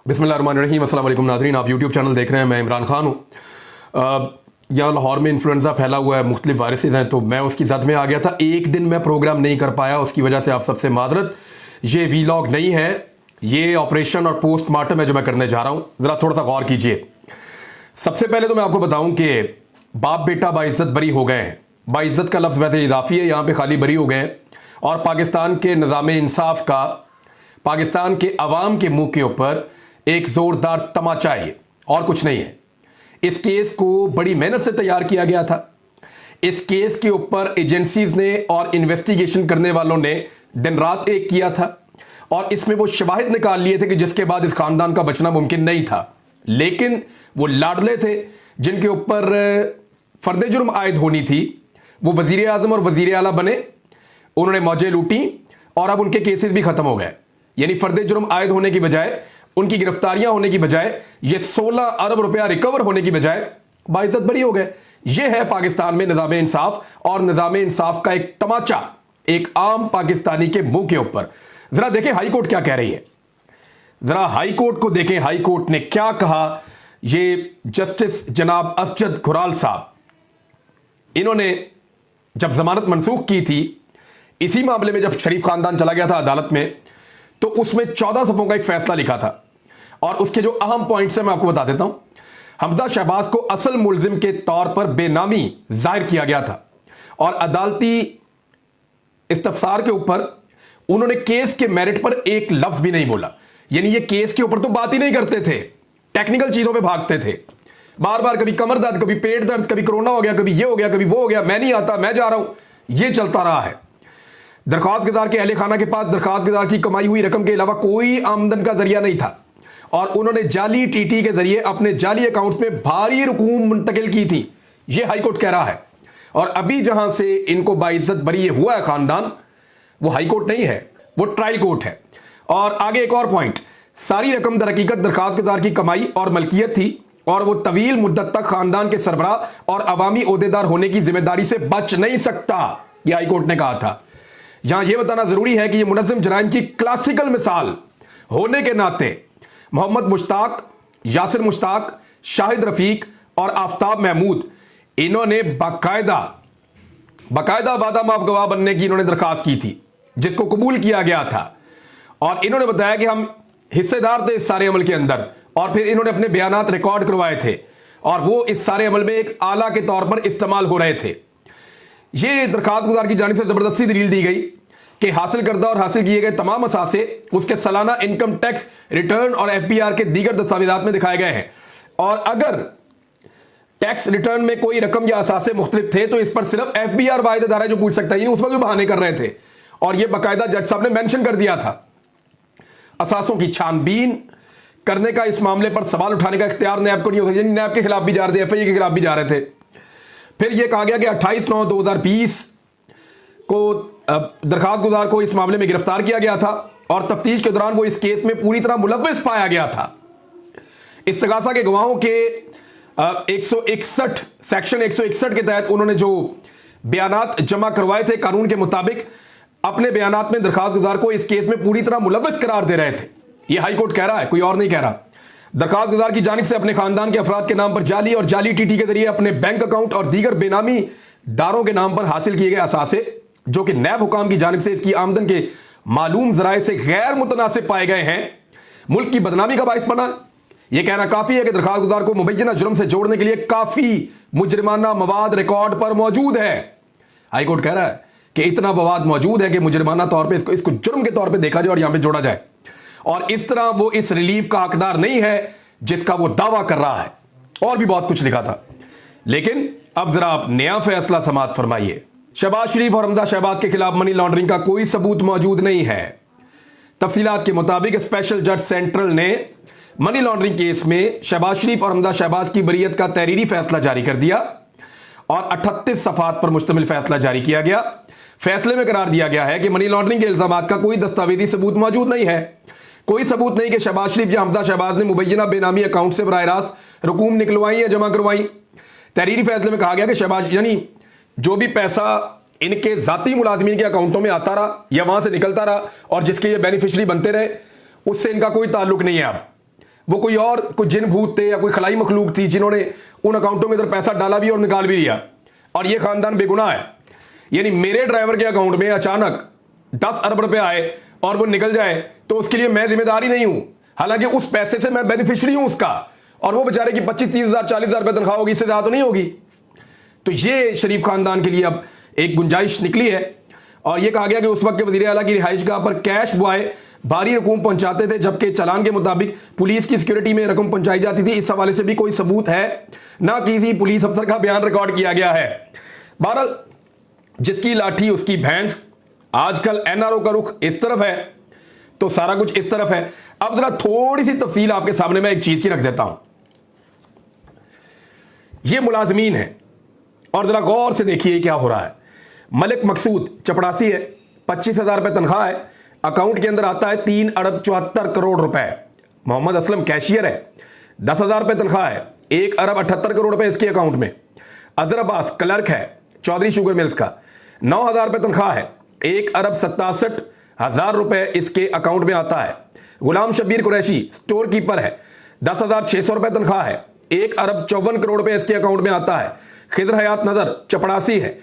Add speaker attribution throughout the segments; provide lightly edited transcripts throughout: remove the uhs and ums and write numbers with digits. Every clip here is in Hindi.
Speaker 1: बिस्मिल्लाहिर्रहमानिर्रहीम। अस्सलाम वालेकुम नाज़रीन, आप यूट्यूब चैनल देख रहे हैं। मैं इमरान खान हूँ। यहाँ लाहौर में इन्फ्लुएंज़ा फैला हुआ है, मुख्तलिफ वायरसेस हैं, तो मैं उसकी जद में आ गया था। एक दिन मैं प्रोग्राम नहीं कर पाया, उसकी वजह से आप सबसे माजरत। ये वीलॉग नहीं है, ये ऑपरेशन और पोस्टमार्टम है जो मैं करने जा रहा हूँ। ज़रा थोड़ा सा गौर कीजिए। सबसे पहले तो मैं आपको बताऊँ कि बाप बेटा बाइज़्ज़त बरी हो गए हैं। बाइज़्ज़त का लफ्ज़ वैसे इजाफी है, यहाँ पर खाली बरी हो गए हैं। और पाकिस्तान के निज़ाम इंसाफ का पाकिस्तान के अवाम के मुंह के ऊपर एक जोरदार तमाचा है, और कुछ नहीं है। इस केस को बड़ी मेहनत से तैयार किया गया था। इस केस के ऊपर एजेंसीज ने और इन्वेस्टिगेशन करने वालों ने दिन रात एक किया था, और इसमें वो शवाहिद निकाल लिए थे कि जिसके बाद इस खानदान का बचना मुमकिन नहीं था। लेकिन वो लाडले थे जिनके ऊपर फर्द जुर्म आयद होनी थी, वो वजीर आजम और वजीर आला बने, उन्होंने मौजें लूटी, और अब उनके केसेस भी खत्म हो गए। यानी फर्द जुर्म आयद होने की बजाय, उनकी गिरफ्तारियां होने की बजाय, ये 16 अरब रुपया रिकवर होने की बजाय बाइज्जत बरी हो गए। ये है पाकिस्तान में निज़ाम इंसाफ, और निज़ाम इंसाफ का एक तमाचा एक आम पाकिस्तानी के मुंह के ऊपर। जरा देखें हाई कोर्ट क्या कह रही है, जरा हाई कोर्ट को देखें। हाई कोर्ट ने क्या कहा। ये जस्टिस जनाब असजद खुराल साहब, इन्होंने जब जमानत मनसूख की थी इसी मामले में, जब शरीफ खानदान चला गया था अदालत में, तो उसमें 14 सफ़ों का एक फैसला लिखा था, और उसके जो अहम पॉइंट्स हैं मैं आपको बता देता हूं। हमजा शहबाज को असल मुलजिम के तौर पर बेनामी जाहिर किया गया था, और अदालती इस्तफसार के ऊपर उन्होंने केस के मेरिट पर एक लफ्ज भी नहीं बोला। यानी ये केस के ऊपर तो बात ही नहीं करते थे, टेक्निकल चीजों पे भागते थे। बार बार कभी कमर दर्द, कभी पेट दर्द, कभी कोरोना हो गया, कभी ये हो गया, कभी वो हो गया, मैं नहीं आता, मैं जा रहा हूं, ये चलता रहा है। दरख्वास्त गुजार के अहले खाना के पास दरख्वास्त गुजार की कमाई हुई रकम के अलावा कोई आमदन का जरिया नहीं था, और उन्होंने जाली टीटी के जरिए अपने जाली अकाउंट्स में भारी रकूम मुंतकिल की थी। यह हाईकोर्ट कह रहा है। और अभी जहां से इनको बाइज्जत बरी हुआ है खानदान, वो हाईकोर्ट नहीं है, वो ट्रायल कोर्ट है। और आगे एक और पॉइंट, सारी रकम दर हकीकत दरख्वास्त गुजार की कमाई और मलकियत थी, और वो तवील मुद्दत तक खानदान के सरबराह और अवामी ओहदेदार होने की जिम्मेदारी से बच नहीं सकता, यह हाईकोर्ट ने कहा था। यहां यह बताना जरूरी है कि यह मुनज़्ज़म जराइम की क्लासिकल मिसाल होने के नाते मोहम्मद मुश्ताक, यासिर मुश्ताक, शाहिद रफीक और आफ्ताब महमूद, इन्होंने बाकायदा वादा माफ गवाह बनने की इन्होंने दरखास्त की थी, जिसको कबूल किया गया था। और इन्होंने बताया कि हम हिस्सेदार थे इस सारे अमल के अंदर, और फिर इन्होंने अपने बयानात रिकॉर्ड करवाए थे, और वो इस सारे अमल में एक आला के तौर पर इस्तेमाल हो रहे थे। ये दरखास्त गुजार की जानिब से जबरदस्ती दलील दी गई कि हासिल करदा और हासिल किए गए तमाम असासे उसके सालाना इनकम टैक्स रिटर्न और एफबीआर के दीगर दस्तावेजात में दिखाए गए हैं, और अगर टैक्स रिटर्न में कोई रकम या असासे मुख्तलिफ थे तो इस पर सिर्फ एफबीआर वाहिद अदारा है जो पूछ सकता है। उस वक्त भी बहाने कर रहे थे, और यह बाकायदा जज साहब ने मेंशन कर दिया था। असासों की छानबीन करने का, इस मामले पर सवाल उठाने का इख्तियार नैब को नहीं होता। नैब के खिलाफ भी जा रहे थे, एफआईए के खिलाफ भी जा रहे थे। फिर यह कहा गया कि 28/9/2020 को दरखास्त गुजार को इस मामले में गिरफ्तार किया गया था, और तफ्तीश के दौरान वो इस केस में पूरी तरह मुलव्विस पाया गया था। इस्तगासा के गवाहों के 161 सेक्शन 161 के तहत उन्होंने जो बयानात जमा करवाए थे कानून के मुताबिक, अपने बयानात में दरखास्त गुजार को इस केस में पूरी तरह मुलव्विस करार दे रहे थे। यह हाईकोर्ट कह रहा है, कोई और नहीं कह रहा। दरखास्त गुजार की जानिब से अपने खानदान के अफराद के नाम पर जाली और जाली टीटी के जरिए अपने बैंक अकाउंट और दीगर बेनामी दारों के नाम पर हासिल किए गए असासे, जो कि नैब हुकाम की जानिब से इसकी आमदन के मालूम जराए से गैर मुतनासिब पाए गए हैं, मुल्क की बदनामी का बाइस बना। यह कहना काफी है कि दरखास्त गुजार को मुबैना जुर्म से जोड़ने के लिए काफी मुजरिमाना मवाद रिकॉर्ड पर मौजूद है। हाईकोर्ट कह रहा है कि इतना मवाद मौजूद है कि मुजरिमाना तौर पर इसको जुर्म के तौर पर देखा जाए और यहां पर जोड़ा जाए, और इस तरह वो इस रिलीफ का हकदार नहीं है जिसका वो दावा कर रहा है। और भी बहुत कुछ लिखा था। लेकिन अब जरा आप नया फैसला समाअत फरमाइए। शहबाज शरीफ और हमजा शहबाज के खिलाफ मनी लॉन्ड्रिंग का कोई सबूत मौजूद नहीं है। तफसीलात के मुताबिक स्पेशल जज सेंट्रल ने मनी लॉन्ड्रिंग केस में शहबाज शरीफ और हमजा शहबाज की बरीयत का तहरीरी फैसला जारी कर दिया, और 38 सफ़ात पर मुश्तमिल फैसला जारी किया गया। फैसले में करार दिया गया है कि मनी लॉन्ड्रिंग के इल्जामात का कोई दस्तावेजी सबूत मौजूद नहीं है। कोई सबूत नहीं कि शहबाज शरीफ या हमजा शहबाज ने मुबैना बेनामी अकाउंट से बराह रास्त रकूम निकलवाई या जमा करवाई। तहरीरी फैसले में कहा गया कि शहबाज, यानी जो भी पैसा इनके जाती मुलाजमीन के अकाउंटों में आता रहा या वहां से निकलता रहा और जिसके ये बेनिफिशरी बनते रहे, उससे इनका कोई ताल्लुक नहीं है। वो कोई और कोई जिन भूत थे या कोई खलाई मखलूक थी जिन्होंने उन अकाउंटों में इधर पैसा डाला भी और निकाल भी लिया, और ये खानदान बेगुनाह है। यानी मेरे ड्राइवर के अकाउंट में अचानक 10 अरब रुपए आए और वो निकल जाए तो उसके लिए मैं जिम्मेदार ही नहीं हूं, हालांकि उस पैसे से मैं बेनिफिशियरी हूं उसका, और वो बेचारे की 25-30 हजार 40 हजार रुपए तनख्वाह होगी, इससे ज्यादा तो नहीं होगी। तो ये शरीफ खानदान के लिए अब एक गुंजाइश निकली है, और ये कहा गया कि उस वक्त के वजीर आला की रिहाइशगाह पर कैश बॉय भारी रकम पहुंचाते थे, जबकि चालान के मुताबिक पुलिस की सिक्योरिटी में रकम पहुंचाई जाती थी। इस हवाले से भी कोई सबूत है ना, किसी पुलिस अफसर का बयान रिकॉर्ड किया गया है। बहरहाल जिसकी लाठी उसकी भैंस, आजकल एनआरओ का रुख इस तरफ है तो सारा कुछ इस तरफ है। अब जरा थोड़ी सी तफसील आपके सामने मैं एक चीज की रख देता हूं। ये मुलाजमीन है और जरा गौर से देखिए क्या हो रहा है। मलिक मकसूद चपड़ासी है, 25,000 रुपए तनख्वाह है, अकाउंट के अंदर आता है 3 अरब 74 करोड़ रुपए। मोहम्मद असलम कैशियर है, 10,000 रुपए तनख्वाह है, 1 अरब 78 करोड़ रुपए इसके अकाउंट में। अजहर अब्बास क्लर्क है चौधरी शुगर मिल्स का, 9,000 रुपए तनख्वाह है, 1 अरब 67 हजार रुपए इसके अकाउंट में आता है। गुलाम शबीर कुरैशी स्टोर कीपर है, 10,600 रुपए तनख्वाह है, 1 अरब 54 करोड़ रुपए इसके अकाउंट में आता है। खिदर हयात नजर चपड़ासी है,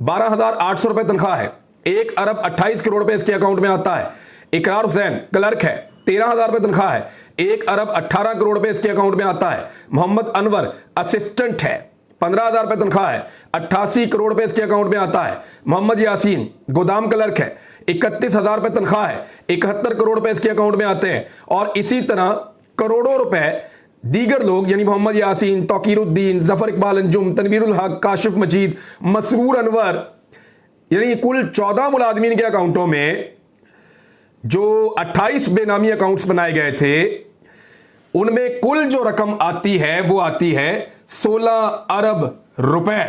Speaker 1: 12,800 रुपए तनख्वाह है, 1 अरब 28 करोड़ रुपए इसके अकाउंट में आता है। इकरार हुसैन क्लर्क है, 13,000 रुपए तनख्वाह है, 1 अरब 18 करोड़ रुपए इसके अकाउंट में आता है। मोहम्मद अनवर असिस्टेंट है, 15,000 रुपए तनख्वाह है, 88 करोड़ रुपए इसके अकाउंट में आता है। मोहम्मद यासीन गोदाम क्लर्क है, 31,000 रुपए तनख्वाह है, 71 करोड़ रुपए इसके अकाउंट में आते हैं। और इसी तरह करोड़ों रुपए दीगर लोग यानी मोहम्मद यासीन, तौकीरुद्दीन, जफर इकबाल अंजुम, तनवीरुल हक, काशिफ मजीद, मसरूर अनवर, यानी कुल 14 मुलाजमीन के अकाउंटों में जो 28 बेनामी अकाउंट्स बनाए गए थे, उनमें कुल जो रकम आती है वो आती है 16 अरब रुपए।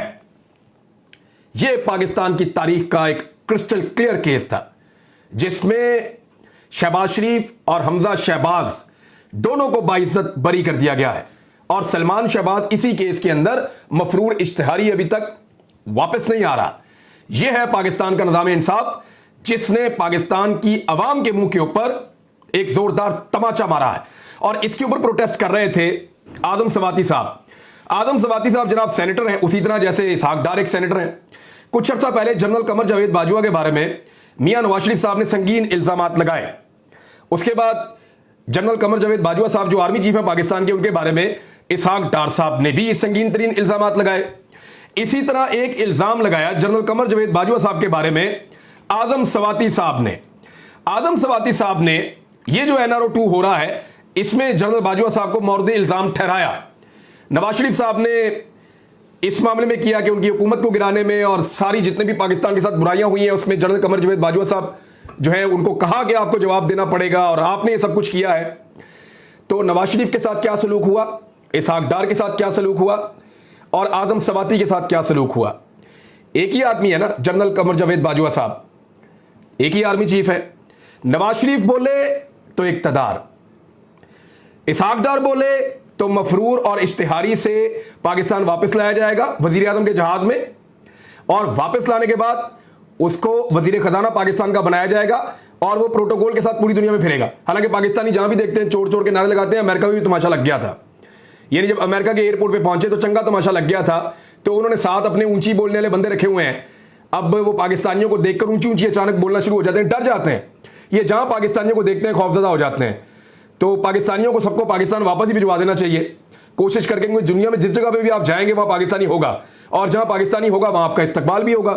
Speaker 1: यह पाकिस्तान की तारीख का एक क्रिस्टल क्लियर केस था, जिसमें शहबाज शरीफ और हमजा शहबाज दोनों को बाइज्जत बरी कर दिया गया है, और सलमान शहबाज इसी केस के अंदर मफरूर इश्तिहारी अभी तक वापस नहीं आ रहा। यह है पाकिस्तान का निज़ाम इंसाफ, जिसने पाकिस्तान की अवाम के मुंह के ऊपर एक जोरदार तमाचा मारा है। और इसके ऊपर प्रोटेस्ट कर रहे थे आदम सवाती साहब। आदम सवाती साहब जनाब सेनेटर हैं, उसी तरह जैसे इसहाक डार एक सेनेटर हैं। कुछ अर्सा पहले जनरल कमर जावेद बाजवा के बारे में मियां नवाज शरीफ साहब ने संगीन इल्जामात लगाए। उसके बाद जनरल कमर जावेद बाजवा साहब जो आर्मी चीफ हैं पाकिस्तान के, उनके बारे में इसहाक डार साहब ने भी संगीन तरीन इल्जामात लगाए। इसी तरह एक इल्जाम लगाया जनरल कमर जावेद बाजवा साहब के बारे में आदम सवाती साहब ने। आदम सवाती साहब ने ये जो NRO 2 हो रहा है, इसमें जनरल बाजवा साहब को मौरद इल्जाम ठहराया। नवाज शरीफ साहब ने इस मामले में किया कि उनकी हुकूमत को गिराने में और सारी जितने भी पाकिस्तान के साथ बुराइयां हुई हैं, उसमें जनरल कमर जावेद बाजवा साहब जो है उनको कहा कि आपको जवाब देना पड़ेगा और आपने ये सब कुछ किया है। तो नवाज शरीफ के साथ क्या सलूक हुआ, इसहाक डार के साथ क्या सलूक हुआ, और आजम सवाती के साथ क्या सलूक हुआ। एक ही आदमी है ना जनरल कमर जावेद बाजवा साहब, एक ही आर्मी चीफ है। नवाज शरीफ बोले तो इक्तदार, इसहाक डार बोले तो मफरूर और इश्तिहारी से पाकिस्तान वापस लाया जाएगा वजीर आजम के जहाज में, और वापस लाने के बाद उसको वजीर खजाना पाकिस्तान का बनाया जाएगा और वो प्रोटोकॉल के साथ पूरी दुनिया में फिरेगा। हालांकि पाकिस्तानी जहां भी देखते हैं चोर चोर के नारे लगाते हैं। अमेरिका में भी तमाशा लग गया था, यानी जब अमेरिका के एयरपोर्ट पे पहुंचे तो चंगा तमाशा लग गया था। तो उन्होंने साथ अपने ऊंची बोलने वाले बंदे रखे हुए हैं। अब वो पाकिस्तानियों को देखकर ऊंची ऊंची अचानक बोलना शुरू हो जाते हैं, डर जाते हैं। ये जहां पाकिस्तानियों को देखते हैं खौफजदा हो जाते हैं। तो पाकिस्तानियों को सबको पाकिस्तान वापस ही भिजवा देना चाहिए, कोशिश करके, क्योंकि दुनिया में जिस जगह पे भी आप जाएंगे वहां पाकिस्तानी होगा, और जहां पाकिस्तानी होगा वहां आपका इस्तकबाल भी होगा।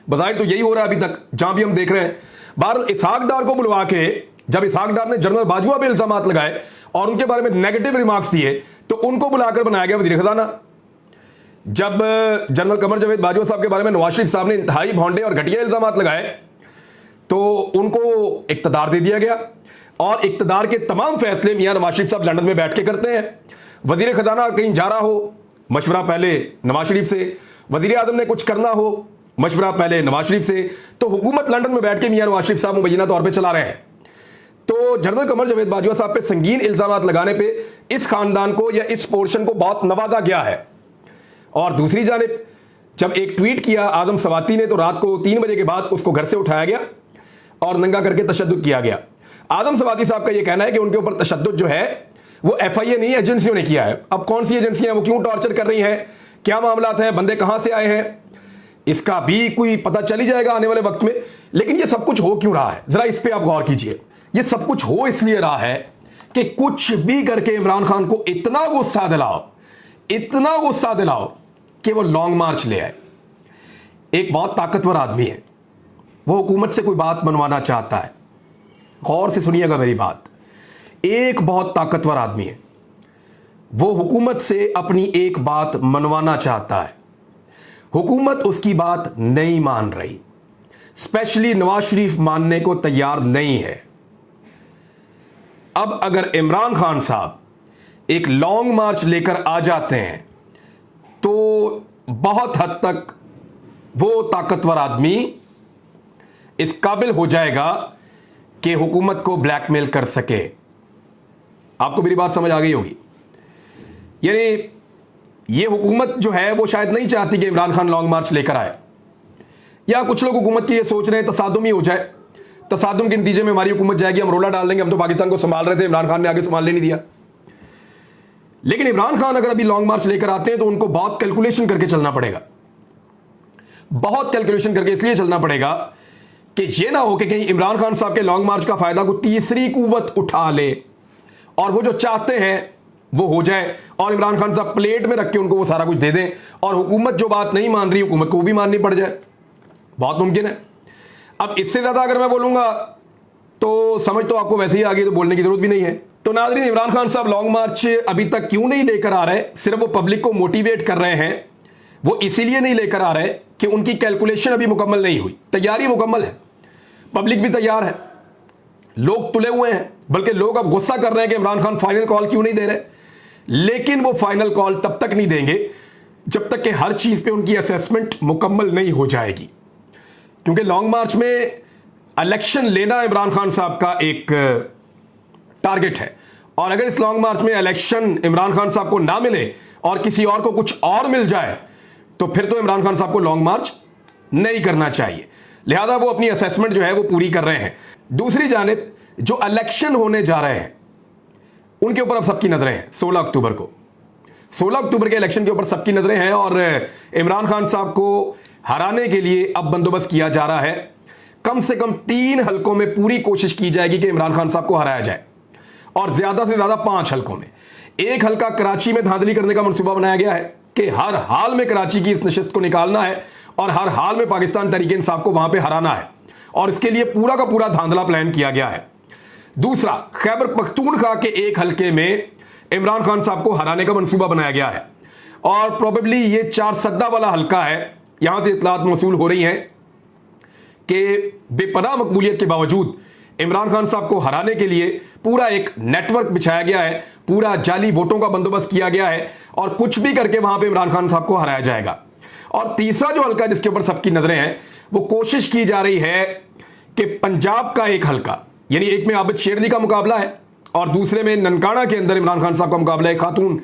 Speaker 1: बजाय तो यही हो रहा है अभी तक जहां भी हम देख रहे हैं। बहरहाल इसहाक डार को बुलवा के जब इसहाक डार ने जनरल बाजवा पे इल्जामात लगाए और उनके बारे में नेगेटिव रिमार्क्स दिए, तो उनको बुलाकर बनाया गया वजीर खजाना। जब जनरल कमर जावेद बाजवा साहब के बारे में नवाज शरीफ साहब ने इंतहाई भौंडे और घटिया इल्जामात लगाए, तो उनको इक्तदार दे दिया गया, और इक्तदार के तमाम फैसले मियां नवाज शरीफ साहब लंदन में बैठ के करते हैं। वजीर खजाना कहीं जा रहा हो, मशवरा पहले नवाज शरीफ से, वजीर आजम ने कुछ करना हो, मशवरा पहले नवाज शरीफ से। तो हुकूमत लंदन में बैठ के मियां नवाज शरीफ साहब मुबैना तौर पर चला रहे हैं। तो जनरल कमर जावेद बाजवा साहब पे संगीन इल्जामात लगाने पे इस खानदान को या इस पोर्शन को बहुत नवाजा गया है। और दूसरी जानिब जब एक ट्वीट किया आदम सवाती ने, तो रात को 3 बजे के बाद उसको घर से उठाया गया और नंगा करके तशद्दुद किया गया। आदम सवाती साहब का यह कहना है कि उनके ऊपर तशद्दुद जो है वो एफआईए नहीं, एजेंसियों ने किया है। अब कौन सी एजेंसियां, वो क्यों टॉर्चर कर रही हैं, क्या मामला है, बंदे कहां से आए हैं, इसका भी कोई पता चल ही जाएगा आने वाले वक्त में। लेकिन ये सब कुछ हो क्यों रहा है, जरा इस पे आप गौर कीजिए। ये सब कुछ हो इसलिए रहा है कि कुछ भी करके इमरान खान को इतना गुस्सा दिलाओ कि वो लॉन्ग मार्च ले आए। एक बहुत ताकतवर आदमी है, वो हुकूमत से कोई बात मनवाना चाहता है। गौर से सुनिएगा मेरी बात। एक बहुत ताकतवर आदमी है, वो हुकूमत से अपनी एक बात मनवाना चाहता है। हुकूमत उसकी बात नहीं मान रही, स्पेशली नवाज शरीफ मानने को तैयार नहीं है। अब अगर इमरान खान साहब एक लॉन्ग मार्च लेकर आ जाते हैं तो बहुत हद तक वो ताकतवर आदमी इस काबिल हो जाएगा कि हुकूमत को ब्लैकमेल कर सके। आपको मेरी बात समझ आ गई होगी। यानी ये हुकूमत जो है वो शायद नहीं चाहती कि इमरान खान लॉन्ग मार्च लेकर आए, या कुछ लोग हुकूमत की ये सोच रहे हैं तसादुम ही हो जाए, तसादुम के नतीजे में हमारी हुकूमत जाएगी, हम रोला डाल देंगे, हम तो पाकिस्तान को संभाल रहे थे, इमरान खान ने आगे संभालने नहीं दिया। लेकिन इमरान खान अगर अभी लॉन्ग मार्च लेकर आते हैं तो उनको बहुत कैलकुलेशन करके चलना पड़ेगा, बहुत कैलकुलेशन करके इसलिए चलना पड़ेगा कि ये ना हो कि कहीं इमरान खान साहब के लॉन्ग मार्च का फायदा कोई तीसरी कुव्वत उठा ले और वो जो चाहते हैं वो हो जाए, और इमरान खान साहब प्लेट में रख के उनको वो सारा कुछ दे दें, और हुकूमत जो बात नहीं मान रही हुकूमत को भी माननी पड़ जाए। बहुत मुमकिन है। अब इससे ज्यादा अगर मैं बोलूंगा तो समझ तो आपको वैसे ही आ गई, तो बोलने की जरूरत भी नहीं है। तो नाज़रीन, इमरान खान साहब लॉन्ग मार्च अभी तक क्यों नहीं लेकर आ रहे, सिर्फ वो पब्लिक को मोटिवेट कर रहे हैं। वो इसीलिए नहीं लेकर आ रहे कि उनकी कैलकुलेशन अभी मुकम्मल नहीं हुई, तैयारी मुकम्मल है, पब्लिक भी तैयार है, लोग तुले हुए हैं, बल्कि लोग अब गुस्सा कर रहे हैं कि इमरान खान फाइनल कॉल क्यों नहीं दे रहे। लेकिन वो फाइनल कॉल तब तक नहीं देंगे जब तक कि हर चीज पे उनकी असेसमेंट मुकम्मल नहीं हो जाएगी, क्योंकि लॉन्ग मार्च में इलेक्शन लेना इमरान खान साहब का एक टारगेट है, और अगर इस लॉन्ग मार्च में इलेक्शन इमरान खान साहब को ना मिले और किसी और को कुछ और मिल जाए तो फिर तो इमरान खान साहब को लॉन्ग मार्च नहीं करना चाहिए। लिहाजा वो अपनी असेसमेंट जो है वो पूरी कर रहे हैं। दूसरी जानिब जो इलेक्शन होने जा रहे हैं उनके ऊपर अब सबकी नजरें हैं। 16 अक्टूबर को, 16 अक्टूबर के इलेक्शन के ऊपर सबकी नजरें हैं, और इमरान खान साहब को हराने के लिए अब बंदोबस्त किया जा रहा है। कम से कम 3 हलकों में पूरी कोशिश की जाएगी कि इमरान खान साहब को हराया जाए, और ज्यादा से ज्यादा 5 हलकों में। एक हलका कराची में धांधली करने का मंसूबा बनाया गया है कि हर हाल में कराची की इस नशिस्त को निकालना है और हर हाल में पाकिस्तान तहरीक इंसाफ को वहां पे हराना है, और इसके लिए पूरा का पूरा धांधला प्लान किया गया है। दूसरा, खैबर पख्तूनख्वा के एक हलके में इमरान खान साहब को हराने का मंसूबा बनाया गया है, और प्रोबेबली ये 4 सद्दा वाला हलका है। यहां से इतलात मौसूल हो रही हैं कि बेपनाह मकबूलियत के बावजूद इमरान खान साहब को हराने के लिए पूरा एक नेटवर्क बिछाया गया है, पूरा जाली वोटों का बंदोबस्त किया गया है, और कुछ भी करके वहां पे इमरान खान साहब को हराया जाएगा। और तीसरा जो हलका जिसके ऊपर सबकी नजरें हैं, वो कोशिश की जा रही है कि पंजाब का एक हलका, यानी एक में आबिद शेरनी का मुकाबला है और दूसरे में ननकाना के अंदर इमरान खान साहब का मुकाबला एक खातून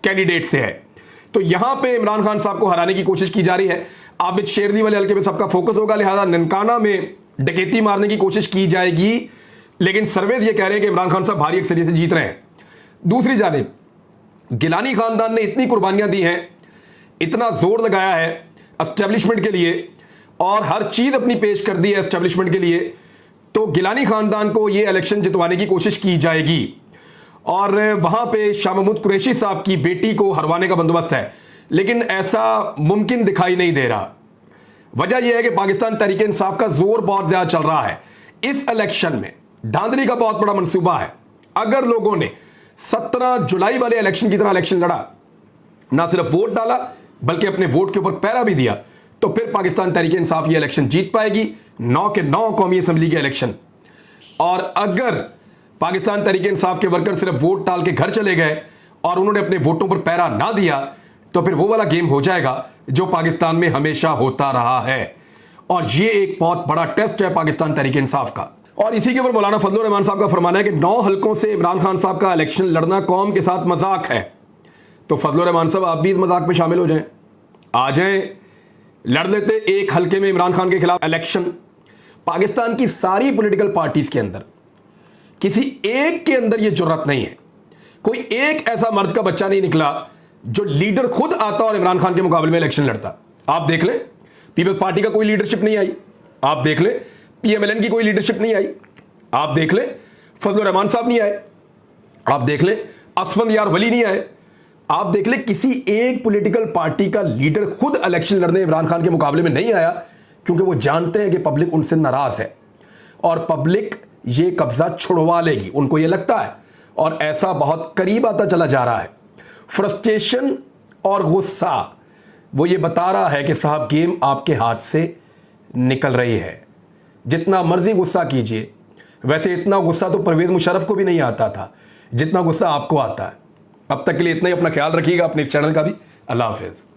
Speaker 1: कैंडिडेट से है। तो यहां पे इमरान खान साहब को हराने की कोशिश की जा रही है। आबिद शेरनी वाले हलके पे सबका फोकस होगा, लिहाजा ननकाना में डकैती मारने की कोशिश की जाएगी, लेकिन सर्वेज ये कह रहे हैं कि इमरान खान साहब भारी अक्सरियत से जीत रहे हैं। दूसरी जानिब गिलानी खानदान ने इतनी कुर्बानियां दी हैं, इतना जोर लगाया है एस्टेब्लिशमेंट के लिए, और हर चीज अपनी पेश कर दी है एस्टेब्लिशमेंट के लिए, तो गिलानी खानदान को यह इलेक्शन जितवाने की कोशिश की जाएगी, और वहां पे शाह महमूद कुरैशी साहब की बेटी को हरवाने का बंदोबस्त है। लेकिन ऐसा मुमकिन दिखाई नहीं दे रहा। वजह यह है कि पाकिस्तान तहरीक इंसाफ का जोर बहुत ज्यादा चल रहा है। इस इलेक्शन में धांधली का बहुत बड़ा मंसूबा है। अगर लोगों ने 17 जुलाई वाले इलेक्शन की तरह इलेक्शन लड़ा, ना सिर्फ वोट डाला बल्कि अपने वोट के ऊपर पहरा भी दिया, तो फिर पाकिस्तान तहरीक इंसाफ ये इलेक्शन जीत पाएगी, 9 के 9 कौमी असम्बली के इलेक्शन। और अगर पाकिस्तान तहरीक इंसाफ के वर्कर सिर्फ वोट डाल के घर चले गए और उन्होंने अपने वोटों पर पहरा ना दिया, तो फिर वो वाला गेम हो जाएगा जो पाकिस्तान में हमेशा होता रहा है। और ये एक बहुत बड़ा टेस्ट है पाकिस्तान तहरीक इंसाफ का। और इसी के ऊपर मौलाना फजलुर रहमान साहब का फरमाना है कि 9 हलकों से इमरान खान साहब का इलेक्शन लड़ना कौम के साथ मजाक है। तो फजलुर रहमान साहब, आप भी इस मजाक में शामिल हो जाएं, आ जाएं, लड़ लेते एक हलके में इमरान खान के खिलाफ इलेक्शन। पाकिस्तान की सारी पॉलिटिकल पार्टीज के अंदर किसी एक के अंदर यह जुर्रत नहीं है। कोई एक ऐसा मर्द का बच्चा नहीं निकला जो लीडर खुद आता और इमरान खान के मुकाबले में इलेक्शन लड़ता। आप देख ले, पीपल्स पार्टी का कोई लीडरशिप नहीं आई। आप देख ले, पीएमएलएन की कोई लीडरशिप नहीं आई। आप देख ले, फजलुर रहमान साहब नहीं आए। आप देख ले, असफंद यार वली नहीं आए। आप देख ले, किसी एक पॉलिटिकल पार्टी का लीडर खुद इलेक्शन लड़ने इमरान खान के मुकाबले में नहीं आया, क्योंकि वो जानते हैं कि पब्लिक उनसे नाराज है और पब्लिक ये कब्जा छुड़वा लेगी, उनको ये लगता है। और ऐसा बहुत करीब आता चला जा रहा है। फ्रस्ट्रेशन और गुस्सा वो ये बता रहा है कि साहब गेम आपके हाथ से निकल रही है। जितना मर्जी गुस्सा कीजिए, वैसे इतना गुस्सा तो परवेज मुशर्रफ को भी नहीं आता था जितना गुस्सा आपको आता है। अब तक के लिए इतना ही। अपना ख्याल रखिएगा, अपने इस चैनल का भी। अल्लाह हाफिज़।